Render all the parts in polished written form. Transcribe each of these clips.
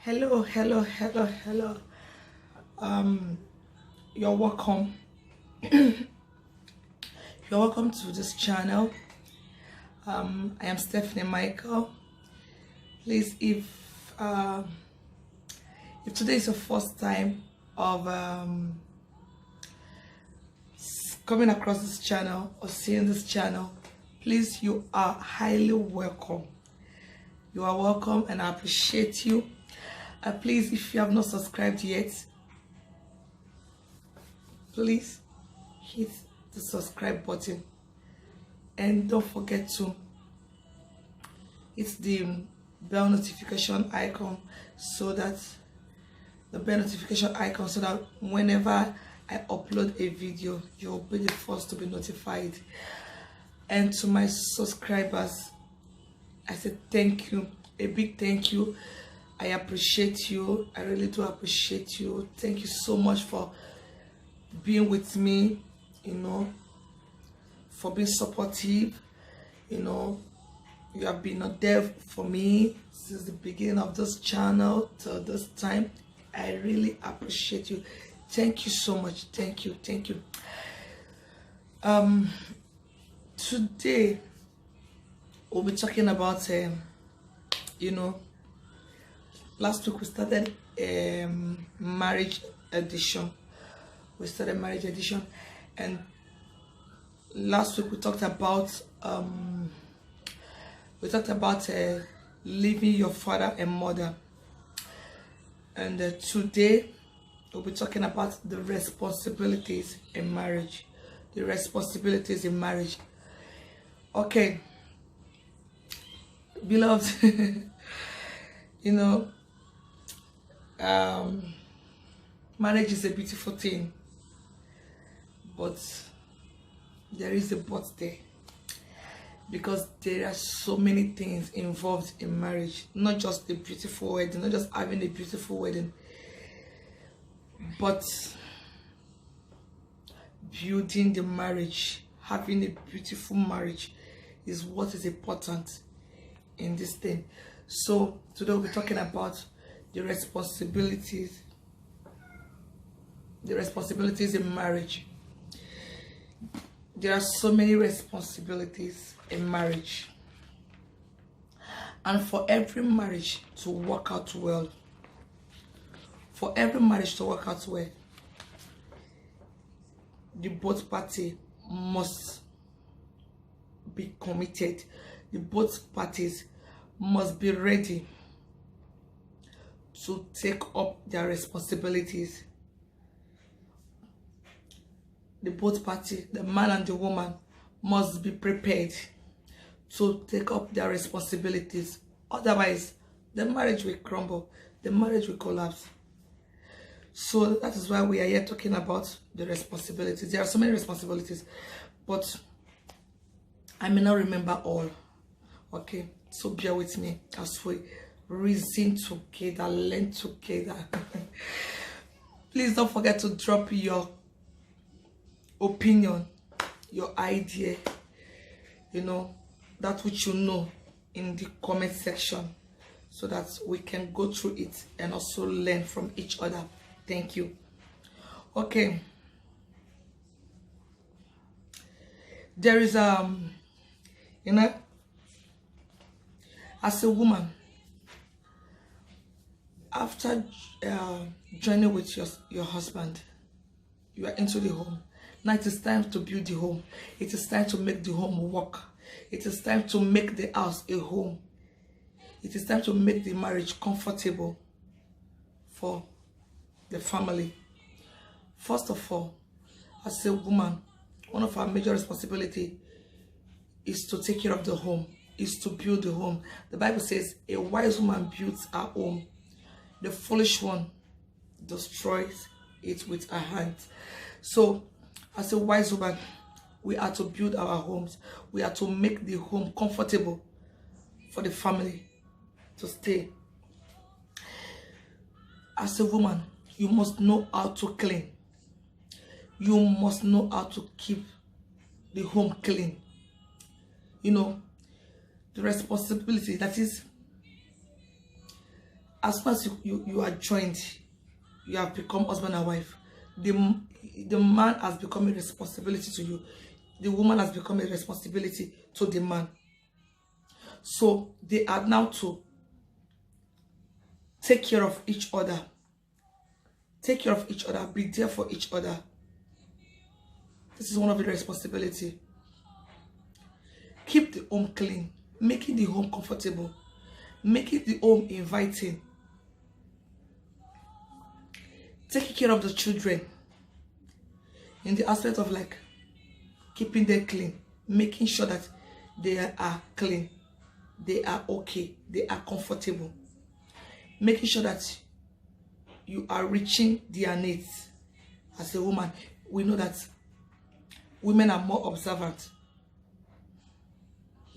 Hello. Um, you're welcome. You're welcome to this channel. I am Stephanie Michael. Please, if today is your first time of coming across this channel or seeing this channel, please, you are highly welcome. You are welcome, and I appreciate you. Please, if you have not subscribed yet, please hit the subscribe button, and don't forget to hit the bell notification icon so that whenever I upload a video, you'll be the first to be notified. And to my subscribers, I said thank you, a big thank you. I appreciate you. I really do appreciate you. Thank you so much for being with me, for being supportive. You have been there for me since the beginning of this channel till this time. I really appreciate you. Thank you so much. Thank you. Today we'll be talking about last week we started marriage edition. And last week we talked about leaving your father and mother, and today we'll be talking about the responsibilities in marriage. Okay, beloved. Marriage is a beautiful thing, but there is a but there, because there are so many things involved in marriage. Not just the beautiful wedding, not just having a beautiful wedding, but building the marriage, having a beautiful marriage is what is important in this thing. So today we'll be talking about the responsibilities in marriage. There are so many responsibilities in marriage, and for every marriage to work out well, the both parties must be committed. The both parties must be ready to take up their responsibilities. The both parties, the man and the woman, must be prepared to take up their responsibilities. Otherwise, the marriage will crumble, the marriage will collapse. So that is why we are here talking about the responsibilities. There are so many responsibilities, but I may not remember all. Okay, so bear with me as we reason together, learn together. Please don't forget to drop your opinion, your idea, that which you know, in the comment section, so that we can go through it and also learn from each other. Thank you. Okay, there is as a woman, after joining with your husband, you are into the home. Now it is time to build the home. It is time to make the home work. It is time to make the house a home. It is time to make the marriage comfortable for the family. First of all, as a woman, one of our major responsibilities is to take care of the home, is to build the home. The Bible says a wise woman builds her home. The foolish one destroys it with her hands. So, as a wise woman, we are to build our homes. We are to make the home comfortable for the family to stay. As a woman, you must know how to clean. You must know how to keep the home clean. The responsibility, that is, as soon as you are joined, you have become husband and wife. The man has become a responsibility to you. The woman has become a responsibility to the man. So they are now to take care of each other. Take care of each other. Be there for each other. This is one of the responsibility. Keep the home clean. Making the home comfortable. Making the home inviting. Taking care of the children. In the aspect of like keeping them clean. Making sure that they are clean. They are okay. They are comfortable. Making sure that you are reaching their needs. As a woman, we know that women are more observant.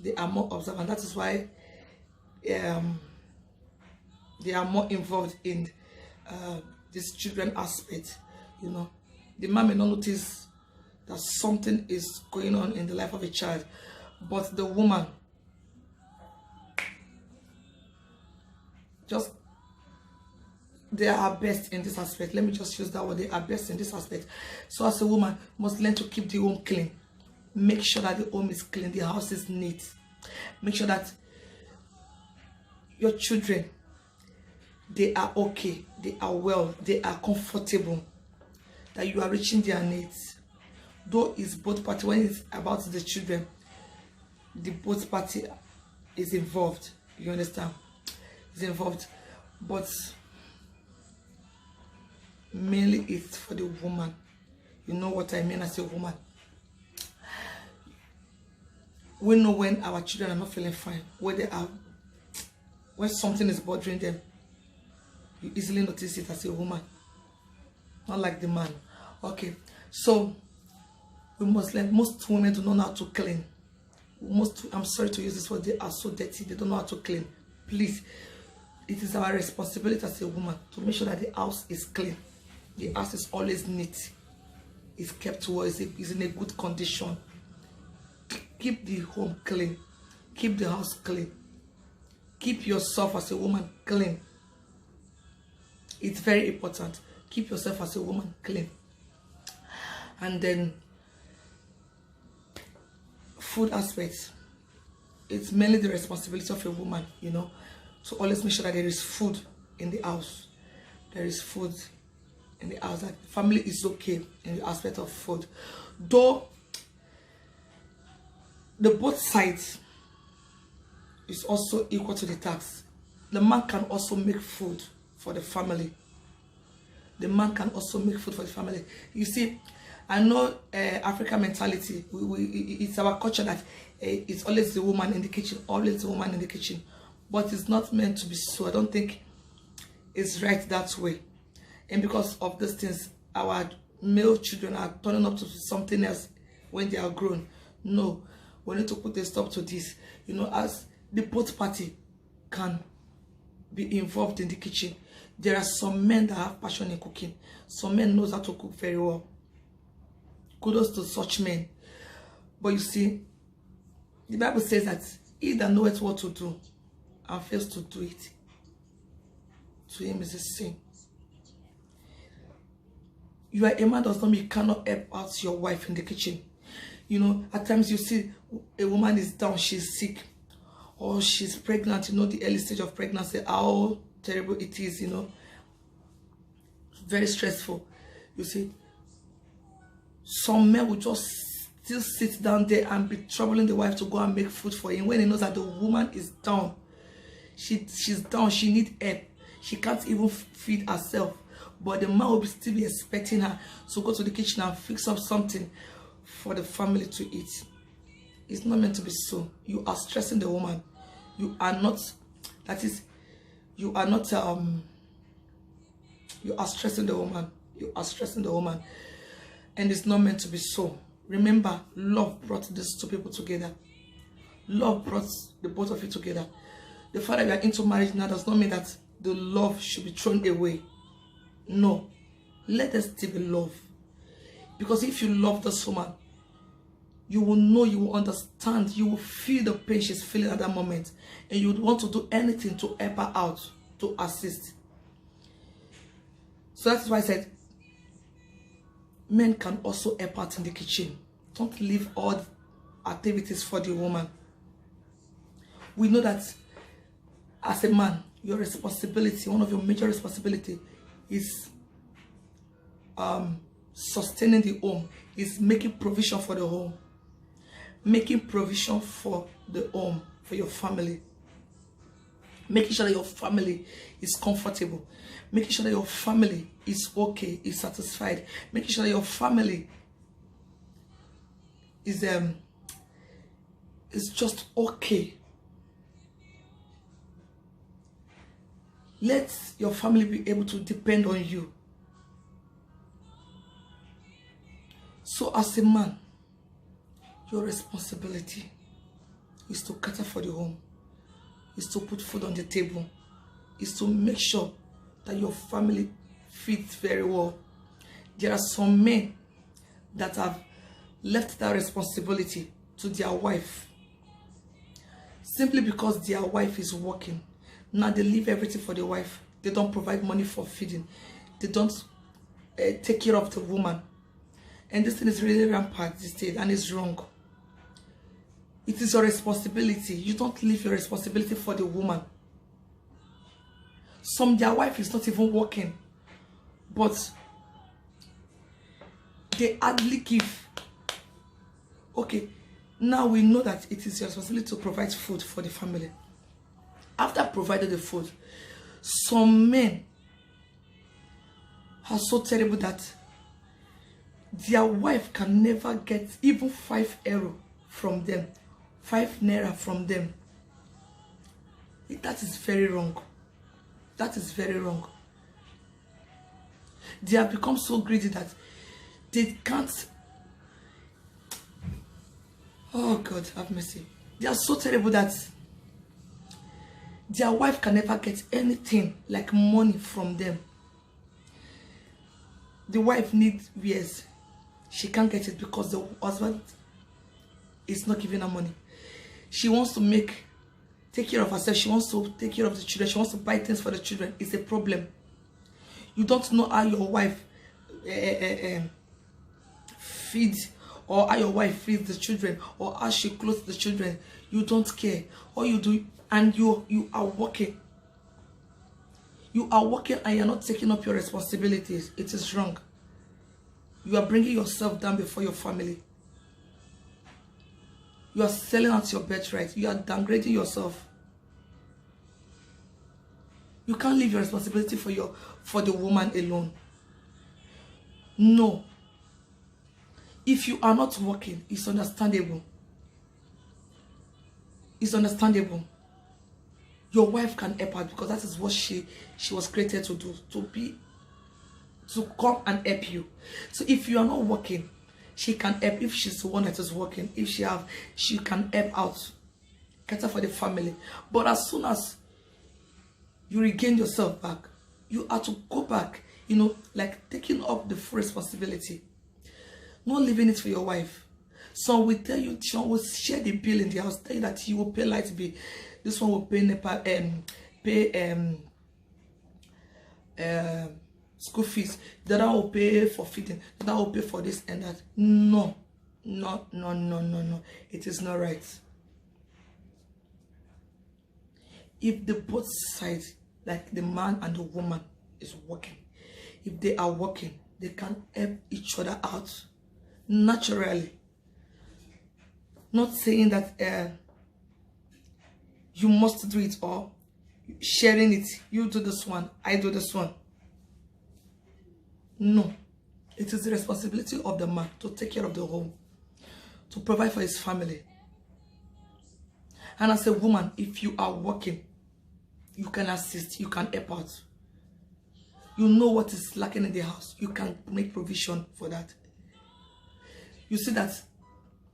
They are more observant. That is why they are more involved in this children aspect. You know, the man may not notice that something is going on in the life of a child, but the woman just, they are best in this aspect. Let me just use that word. They are best in this aspect. So as a woman, must learn to keep the home clean. Make sure that the home is clean, the house is neat. Make sure that your children, they are okay, they are well, they are comfortable, that you are reaching their needs. Though it's both parties, when it's about the children, the both party is involved. You understand? Is involved, but mainly it's for the woman. You know what I mean as a woman. We know when our children are not feeling fine, when they are, when something is bothering them. You easily notice it as a woman, not like the man. Okay, so we must learn. Most women do not know how to clean. I'm sorry to use this word, they are so dirty, they don't know how to clean. Please, it is our responsibility as a woman to make sure that the house is clean. The house is always neat. It's kept well, is in a good condition. Keep the home clean. Keep the house clean. Keep yourself as a woman clean. It's very important. Keep yourself as a woman clean. And then food aspects. It's mainly the responsibility of a woman, you know, to always make sure that there is food in the house. There is food in the house. That family is okay in the aspect of food. Though the both sides is also equal to the tax. The man can also make food for the family. The man can also make food for the family. You see, I know African mentality. It's our culture that it's always the woman in the kitchen, always the woman in the kitchen. But it's not meant to be so. I don't think it's right that way. And because of these things, our male children are turning up to something else when they are grown. No, we need to put a stop to this. You know, as the both party can be involved in the kitchen. There are some men that have passion in cooking. Some men knows how to cook very well. Kudos to such men. But you see, the Bible says that he that knoweth what to do and fails to do it, to him is a sin. You are a man does not mean you cannot help out your wife in the kitchen. You know, at times you see a woman is down, she's sick, or she's pregnant. You know, the early stage of pregnancy, how terrible it is, you know. Very stressful. You see, some men will just still sit down there and be troubling the wife to go and make food for him when he knows that the woman is down. She's down, she needs help. She can't even feed herself. But the man will still be expecting her to go to the kitchen and fix up something for the family to eat. It's not meant to be so. You are stressing the woman. You are not, that is, you are not, you are stressing the woman. You are stressing the woman. And it's not meant to be so. Remember, love brought these two people together. Love brought the both of you together. The fact that you are into marriage now does not mean that the love should be thrown away. No. Let us still be love. Because if you love this woman, you will know, you will understand, you will feel the pain she's feeling at that moment. And you would want to do anything to help her out. to assist. So that's why I said men can also help out in the kitchen. Don't leave all activities for the woman. We know that as a man, your responsibility, one of your major responsibility is sustaining the home, is making provision for the home, making provision for the home, for your family, making sure that your family is comfortable, making sure that your family is okay, is satisfied, making sure that your family is just okay. Let your family be able to depend on you. So as a man, your responsibility is to cater for the home, is to put food on the table, is to make sure that your family fits very well. There are some men that have left that responsibility to their wife simply because their wife is working. Now they leave everything for the wife. They don't provide money for feeding. They don't take care of the woman. And this thing is really rampant these days, and it's wrong. It is your responsibility. You don't leave your responsibility for the woman. Their wife is not even working, but they hardly give. Okay, now we know that it is your responsibility to provide food for the family. After providing the food, some men are so terrible that their wife can never get even 5 euro from them, 5 naira from them. That is very wrong. That is very wrong. They have become so greedy that they can't. Oh God, have mercy. They are so terrible that their wife can never get anything like money from them. The wife needs wares. She can't get it because the husband is not giving her money. She wants to take care of herself. She wants to take care of the children. She wants to buy things for the children. It's a problem. You don't know how your wife feeds, or how your wife feeds the children, or how she clothes the children. You don't care. All you do, and you are working. You are working and you're not taking up your responsibilities. It is wrong. You are bringing yourself down before your family. You are selling out your birthright. You are downgrading yourself. You can't leave your responsibility for the woman alone. No. If you are not working, it's understandable. It's understandable. Your wife can help out because that is what she was created to do, to come and help you. So if you are not working, she can help. If she's the one that is working, she can help out, cater for the family. But as soon as you regain yourself back, you have to go back, like taking up the full responsibility, not leaving it for your wife. So we tell you, Sean will share the bill in the house, tell you that he will pay light bill, this one will pay school fees, the other will pay for feeding, the other will pay for this and that. No. It is not right. If the both sides, like the man and the woman, is working, if they are working, they can help each other out naturally. Not saying that you must do it, or sharing it. You do this one, I do this one. No. It is the responsibility of the man to take care of the home, to provide for his family. And as a woman, if you are working, you can assist, you can help out. You know what is lacking in the house. You can make provision for that. You see that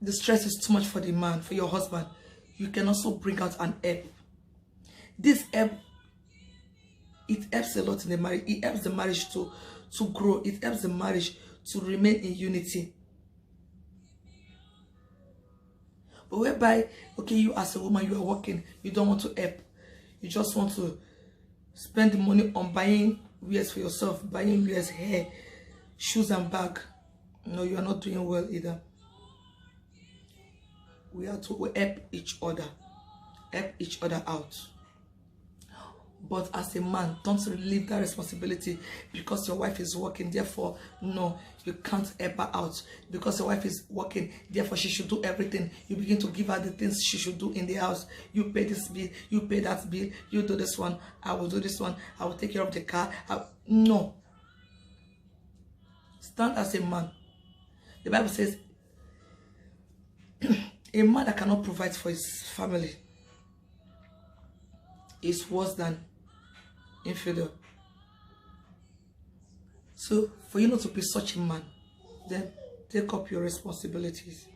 the stress is too much for the man, for your husband. You can also bring out an help. This help, it helps a lot in the marriage. It helps the marriage to grow. It helps the marriage to remain in unity. But whereby, okay, you as a woman, you are working, you don't want to help. You just want to spend the money on buying wears for yourself, buying wears, hair, shoes and bag. No, you are not doing well either. We have to help each other out. But as a man, don't relieve that responsibility because your wife is working. Therefore, no, you can't help her out. Because your wife is working, therefore she should do everything. You begin to give her the things she should do in the house. You pay this bill, you pay that bill, you do this one, I will do this one, I will take care of the car. No. Stand as a man. The Bible says, a man that cannot provide for his family is worse than infidel. So for you not to be such a man, then take up your responsibilities.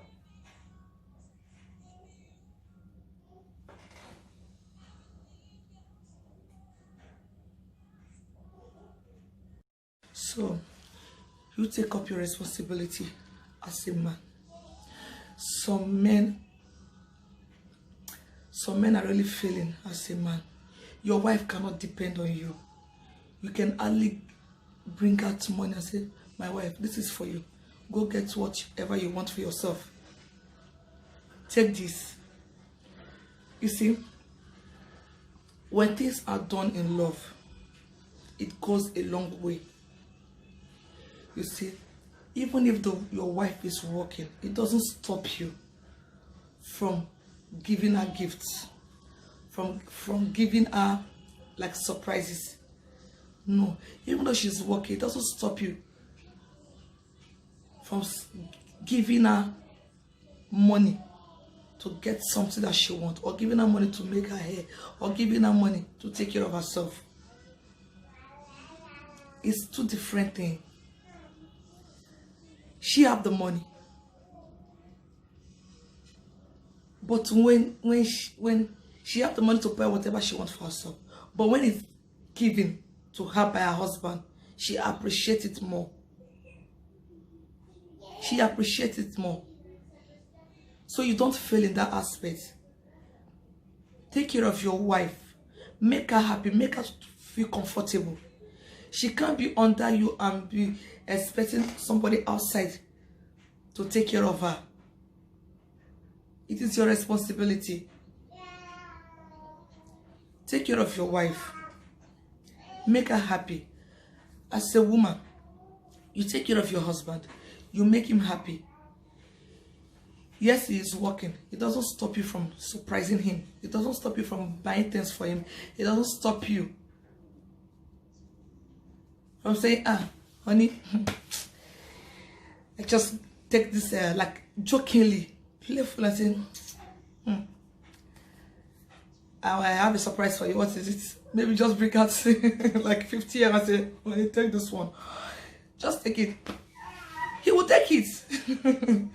So you take up your responsibility as a man. Some men are really failing as a man. Your wife cannot depend on you. You can hardly bring out money and say, my wife, this is for you. Go get whatever you want for yourself. Take this. You see, when things are done in love, it goes a long way. You see, even if your wife is working, it doesn't stop you from giving her gifts, from giving her like surprises. No, even though she's working, it doesn't stop you from giving her money to get something that she wants, or giving her money to make her hair, or giving her money to take care of herself. It's two different things. She have the money, but when she have the money to buy whatever she wants for herself, but when it's given to her by her husband, she appreciates it more. She appreciates it more. So you don't fail in that aspect. Take care of your wife. Make her happy. Make her feel comfortable. She can't be under you and be expecting somebody outside to take care of her. It is your responsibility. Take care of your wife. Make her happy. As a woman, you take care of your husband. You make him happy. Yes, he is working. It doesn't stop you from surprising him. It doesn't stop you from buying things for him. It doesn't stop you from saying, honey, I just take this like jokingly, playful, and saying, I have a surprise for you. What is it? Maybe just bring out like 50 years and say, honey, take this one. Just take it. He will take it.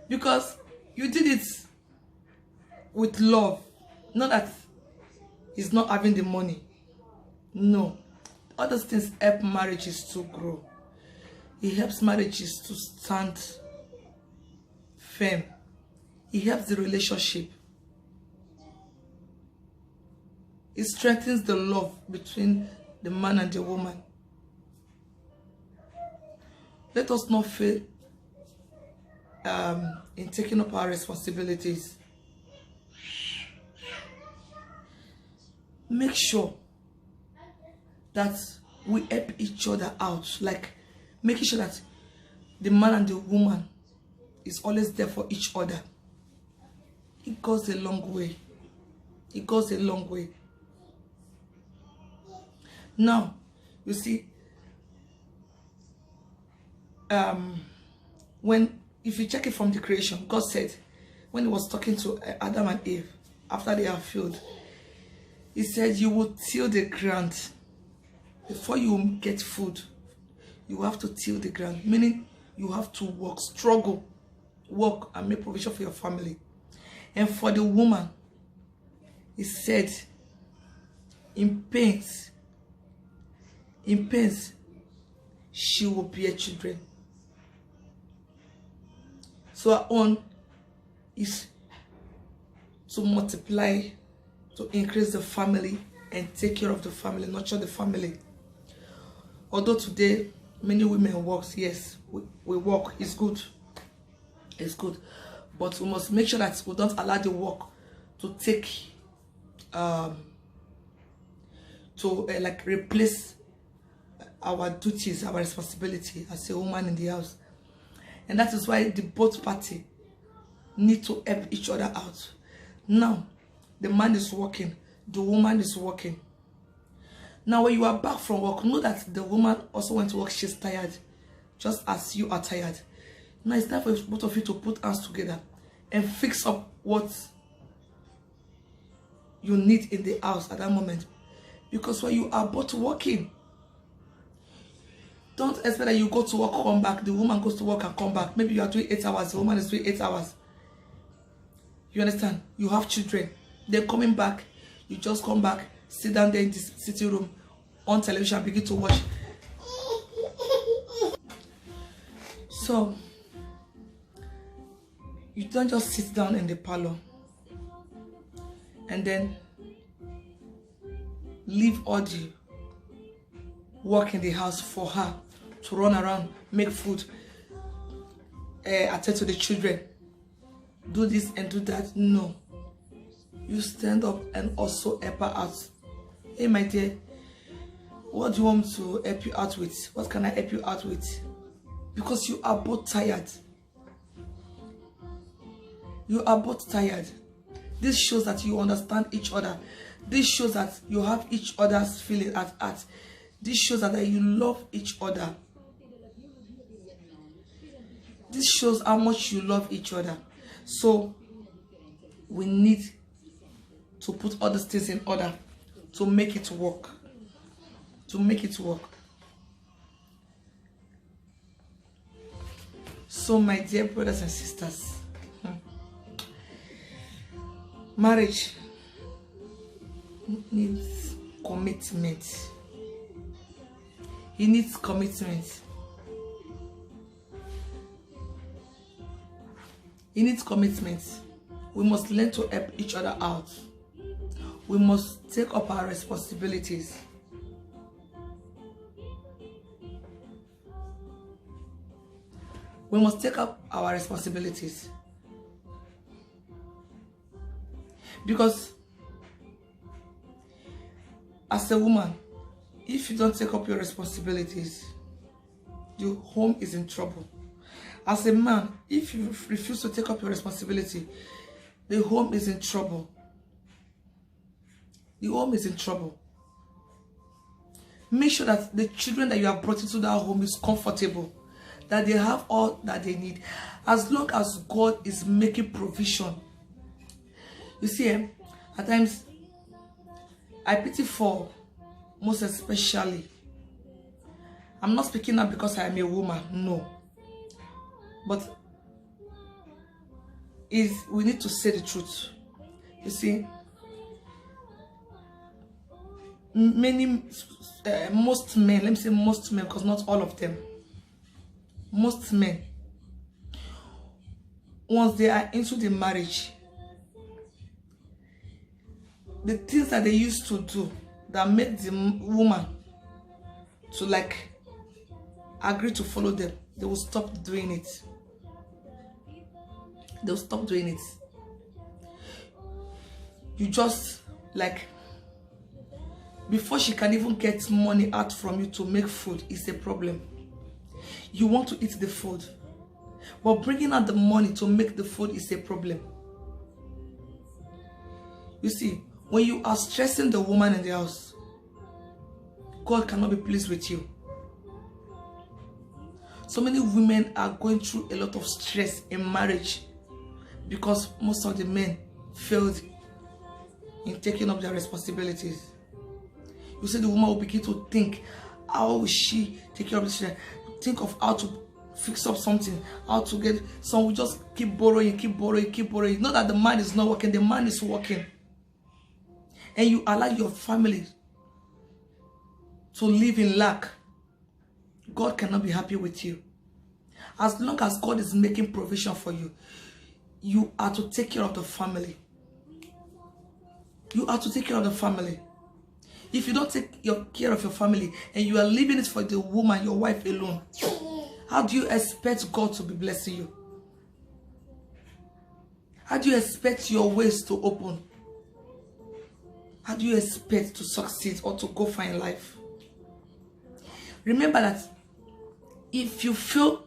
Because you did it with love. Not that he's not having the money. No. Other things help marriages to grow. It helps marriages to stand firm. It helps the relationship. It strengthens the love between the man and the woman. Let us not fail in taking up our responsibilities. Make sure that we help each other out, like making sure that the man and the woman is always there for each other. It goes a long way. It goes a long way. Now, you see, if you check it from the creation, God said, when he was talking to Adam and Eve after they have failed, he said, you will till the ground. Before you get food, you have to till the ground, meaning you have to work, struggle, work and make provision for your family. And for the woman, he said, in pains, she will bear children. So our own is to multiply, to increase the family, and take care of the family, nurture the family. Although today many women work, yes, we work, it's good. It's good. But we must make sure that we don't allow the work to take like replace our duties, our responsibility as a woman in the house. And that is why the both party need to help each other out. Now the man is working, the woman is working. Now when you are back from work, know that the woman also went to work, she's tired, just as you are tired. Now it's time for both of you to put hands together and fix up what you need in the house at that moment. Because when you are both working, don't expect that you go to work, come back, the woman goes to work and come back. Maybe you are doing 8 hours, the woman is doing 8 hours. You understand? You have children. They're coming back. You just come back, sit down there in this sitting room on television and begin to watch. So you don't just sit down in the parlor and then leave all the work in the house for her to run around, make food, attend to the children, do this and do that. No, you stand up and also help her out. Hey my dear, what do you want me to help you out with? What can I help you out with? Because you are both tired. You are both tired. This shows that you understand each other. This shows that you have each other's feeling at heart. This shows that you love each other. This shows how much you love each other. So we need to put all these things in order to make it work. To make it work. So my dear brothers and sisters, marriage needs commitment. It needs commitment. It needs commitment. We must learn to help each other out. We must take up our responsibilities. We must take up our responsibilities. Because as a woman, if you don't take up your responsibilities, your home is in trouble. As a man, if you refuse to take up your responsibility, the home is in trouble. The home is in trouble. Make sure that the children that you have brought into that home is comfortable, that they have all that they need. As long as God is making provision. You see, at times, I pity for, most especially, I'm not speaking now because I am a woman, no. But we need to say the truth. You see, most men, let me say most men, because not all of them, most men, once they are into the marriage, the things that they used to do that make the woman to like agree to follow them, they will stop doing it. They'll stop doing it. You just like, before she can even get money out from you to make food, is a problem. You want to eat the food, but bringing out the money to make the food is a problem. You see, when you are stressing the woman in the house, God cannot be pleased with you. So many women are going through a lot of stress in marriage because most of the men failed in taking up their responsibilities. You see, the woman will begin to think, how will she take care of this children? Think of how to fix up something, how to get, some will just keep borrowing, keep borrowing, keep borrowing. Not that the man is not working, the man is working. And you allow your family to live in lack. God cannot be happy with you. As long as God is making provision for you, you are to take care of the family. You are to take care of the family. If you don't take care of your family and you are leaving it for the woman, your wife alone, how do you expect God to be blessing you? How do you expect your ways to open? How do you expect to succeed or to go far in life? Remember that if you fail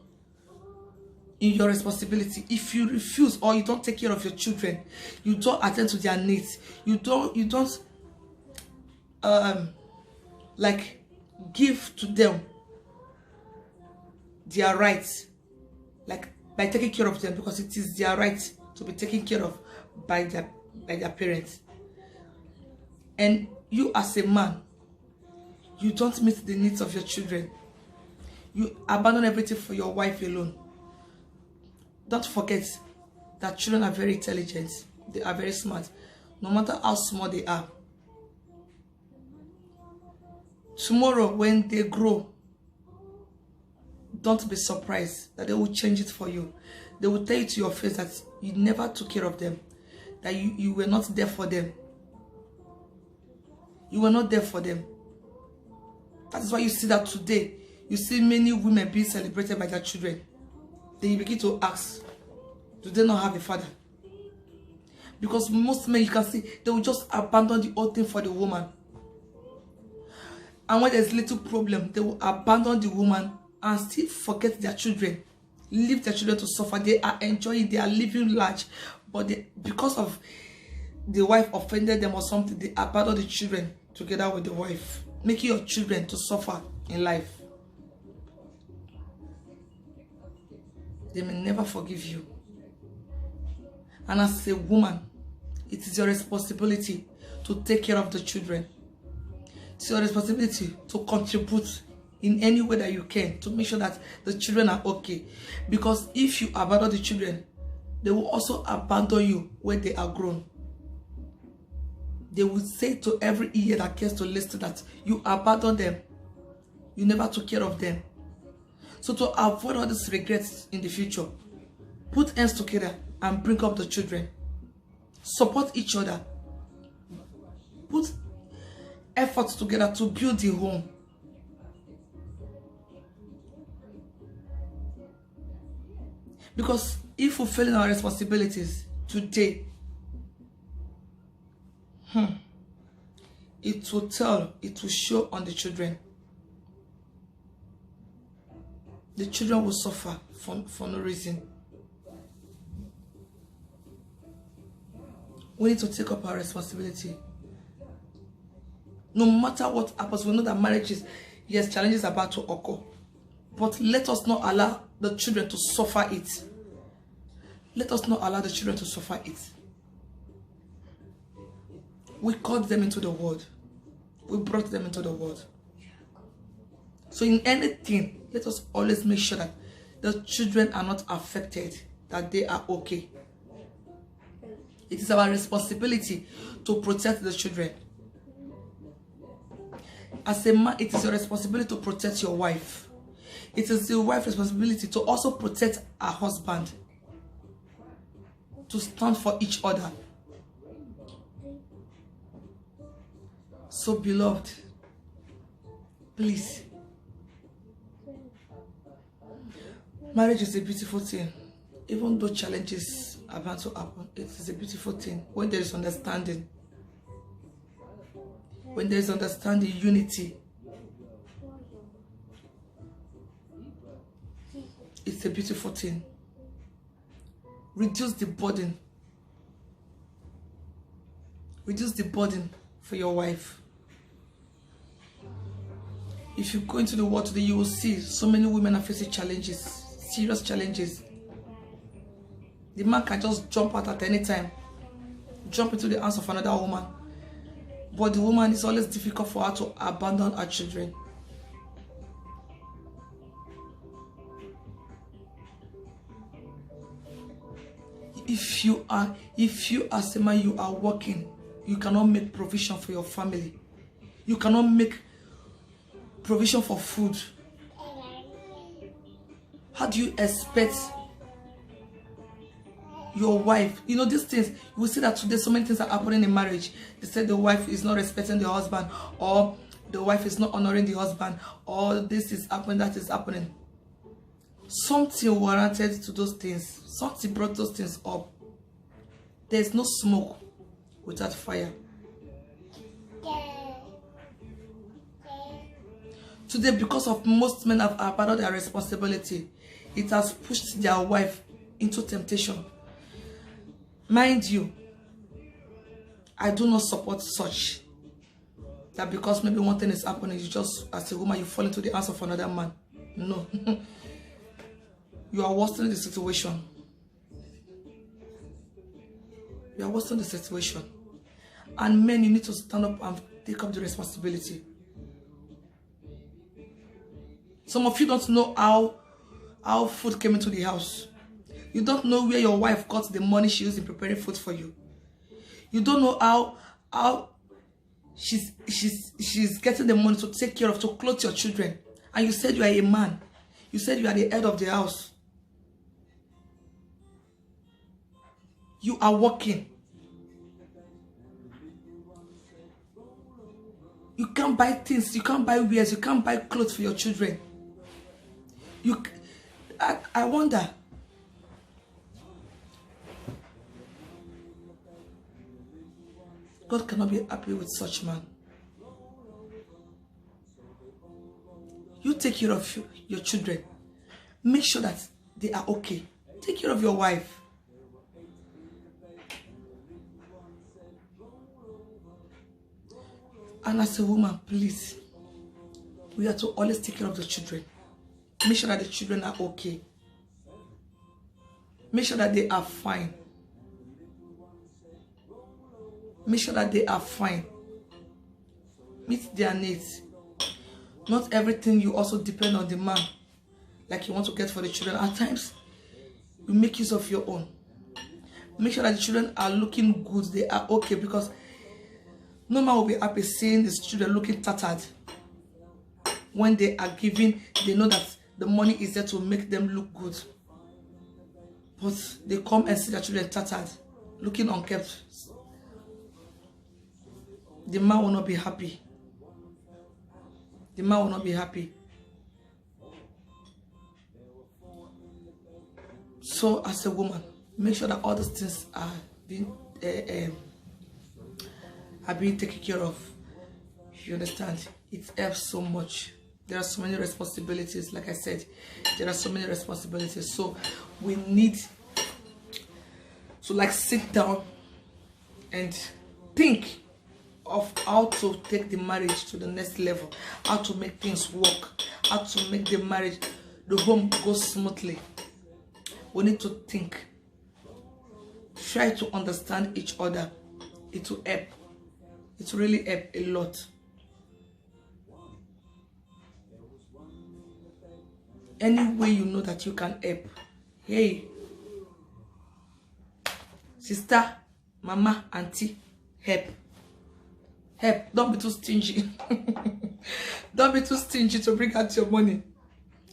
in your responsibility, if you refuse or you don't take care of your children, you don't attend to their needs, you don't like give to them their rights, like by taking care of them, because it is their right to be taken care of by their parents. And you as a man, you don't meet the needs of your children, you abandon everything for your wife alone. Don't forget that children are very intelligent, they are very smart, no matter how small they are. Tomorrow when they grow, don't be surprised that they will change it for you. They will tell you to your face that you never took care of them, that you were not there for them. You were not there for them. That is why you see that today, you see many women being celebrated by their children. Then you begin to ask, do they not have a father? Because most men, you can see, they will just abandon the whole thing for the woman. And when there's little problem, they will abandon the woman and still forget their children. Leave their children to suffer. They are enjoying, they are living large. But because of the wife offended them or something, they abandon the children together with the wife, making your children to suffer in life. They may never forgive you. And as a woman, it is your responsibility to take care of the children. It's your responsibility to contribute in any way that you can to make sure that the children are okay. Because if you abandon the children, they will also abandon you when they are grown. They will say to every ear that cares to listen that you abandoned them. You never took care of them. So to avoid all these regrets in the future, put hands together and bring up the children. Support each other. Put efforts together to build the home. Because if fulfilling our responsibilities today, it will show on the children. The children will suffer for no reason. We need to take up our responsibility. No matter what happens, we know that marriages, yes, challenges are about to occur. But let us not allow the children to suffer it. Let us not allow the children to suffer it. We called them into the world. We brought them into the world. So in anything, let us always make sure that the children are not affected, that they are okay. It is our responsibility to protect the children. As a man, it is your responsibility to protect your wife. It is the wife's responsibility to also protect her husband. To stand for each other. So beloved, please, marriage is a beautiful thing. Even though challenges are about to happen, it is a beautiful thing when there is understanding. When there is understanding, unity, it's a beautiful thing. Reduce the burden. Reduce the burden for your wife. If you go into the world today, you will see so many women are facing challenges, serious challenges. The man can just jump out at any time, jump into the arms of another woman. But the woman, is always difficult for her to abandon her children. If you as a man, you are working, you cannot make provision for your family. You cannot make provision for food. How do you expect your wife, you know, these things, you will see that today so many things are happening in marriage. They say the wife is not respecting the husband, or the wife is not honoring the husband, or this is happening, that is happening. Something warranted to those things. Something brought those things up. There's no smoke without fire. Today, because of most men have abandoned their responsibility, it has pushed their wife into temptation. Mind you, I do not support such. That because maybe one thing is happening, you just, as a woman, you fall into the hands of another man. No. You are worsening the situation. You are worsening the situation. And men, you need to stand up and take up the responsibility. Some of you don't know how food came into the house. You don't know where your wife got the money she used in preparing food for you. You don't know how she's getting the money to take care of, to clothe your children. And you said you are a man. You said you are the head of the house. You are working. You can't buy things. You can't buy wares. You can't buy clothes for your children. I wonder. God cannot be happy with such man. You take care of your children. Make sure that they are okay. Take care of your wife. And as a woman, please, we have to always take care of the children. Make sure that the children are okay. Make sure that they are fine. Make sure that they are fine. Meet their needs. Not everything you also depend on the man, like you want to get for the children. At times, you make use of your own. Make sure that the children are looking good. They are okay, because no man will be happy seeing his children looking tattered. When they are giving, they know that the money is there to make them look good. But they come and see their children tattered, looking unkempt. The man will not be happy. The man will not be happy. So as a woman, make sure that all these things are being taken care of. You understand? It helps so much. There are so many responsibilities. Like I said, there are so many responsibilities. So we need to like sit down and think of how to take the marriage to the next level, how to make things work, how to make the marriage, the home go smoothly. We need to think. Try to understand each other. It will help. It will really help a lot. Any way you know that you can help. Hey, sister, mama, auntie, help. Help. Don't be too stingy. Don't be too stingy to bring out your money.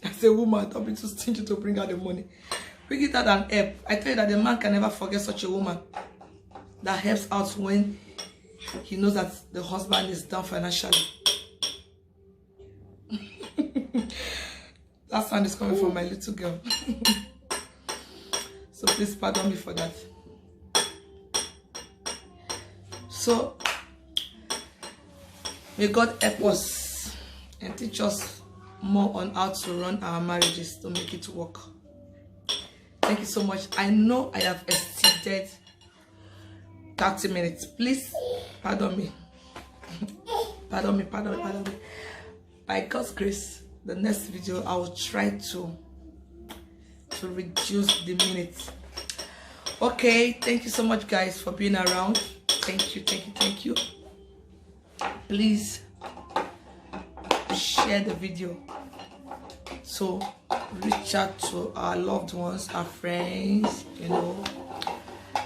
As a woman, don't be too stingy to bring out the money. Bring it out and help. I tell you that the man can never forget such a woman that helps out when he knows that the husband is down financially. That sound is coming from my little girl. So please pardon me for that. So may God help us and teach us more on how to run our marriages to make it work. Thank you so much. I know I have exceeded 30 minutes. Please pardon me. Pardon me. By God's grace, the next video I will try to reduce the minutes. Okay, thank you so much guys for being around. Thank you. Please share the video so reach out to our loved ones, our friends, you know,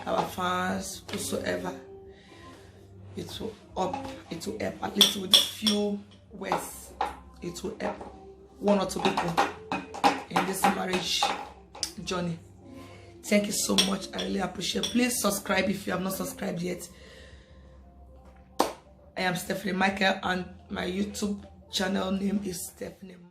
our fans, whosoever. It will help at least with few words. It will help one or two people in this marriage journey. Thank you so much. I really appreciate it. Please subscribe if you have not subscribed yet. I am Stephanie Michael and my YouTube channel name is Stephanie.